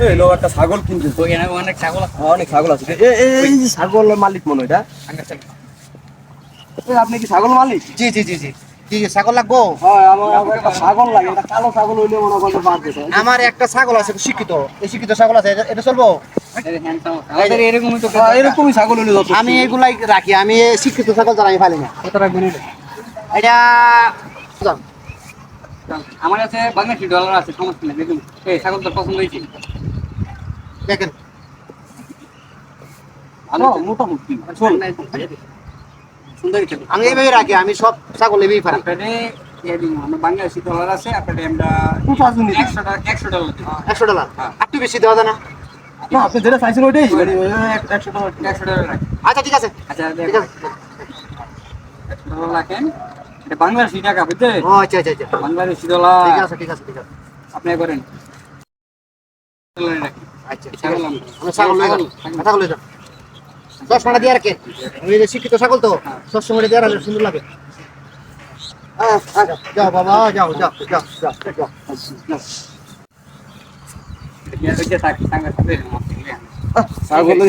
এই লোক একটা ছাগল কিনতে ওখানে অনেক ছাগল আছে। অনেক ছাগল আছে এই যে ছাগল মালিক মনে হয় এটা আপনি কি ছাগল মালিক? জি জি জি জি কি ছাগল লাগবো? হ্যাঁ আমার একটা ছাগল লাগে, এটা কালো ছাগল হইলে মনে করেন বাদ দিতে আমার একটা ছাগল আছে শিক্ষিত, এই শিক্ষিত ছাগল আছে, এটা চলবো? আমাদের এরকমই তো এরকমই ছাগল হইলে যত আমি এগুলাই রাখি, আমি শিক্ষিত ছাগল ছাড়া আমি ফালি না। কত রাখবেন এটা? এটা আমার কাছে বাংলাদেশি ডলার আছে, সমস্যা নেই। দেখুন এই ছাগল তো পছন্দ হয়েছে, দেখেন ভালো তো। মোটামুটি সুন্দর হয়েছে। আমি এইভাবে রাখি, আমি সব ছাগল এইভাবে ফালি। আপনাদের আমার বাংলাদেশি ডলার আছে, আপনাদের আমরা $2000 $100 দিব। $100 হ্যাঁ। একটু বেশি দেওয়া যায় না? না আপনি যেটা চাইছেন ওইটাই $100 $100 রাখেন। আচ্ছা ঠিক আছে আচ্ছা ঠিক আছে। $100 রাখেন। এটা বাংলাদেশি টাকা বুঝতে, ও আচ্ছা আচ্ছা আচ্ছা বাংলাদেশি ডলার ঠিক আছে ঠিক আছে ঠিক আছে আপনি করেন ডলারে রাখেন। আচ্ছা ঠিক ছাগল আছে। আমরা। আমি ছাগল লই যান, ছাগল লই যান। 10 দিয়ে রাখেন, আমি যে শিক্ষিত ছাগল তো সবসময় দিয়ে রাখলে সুন্দর লাগে। যাও বাবা যাও যাও যাও যাও যাও। এটা থাক, সাংঘাতিক। ছাগল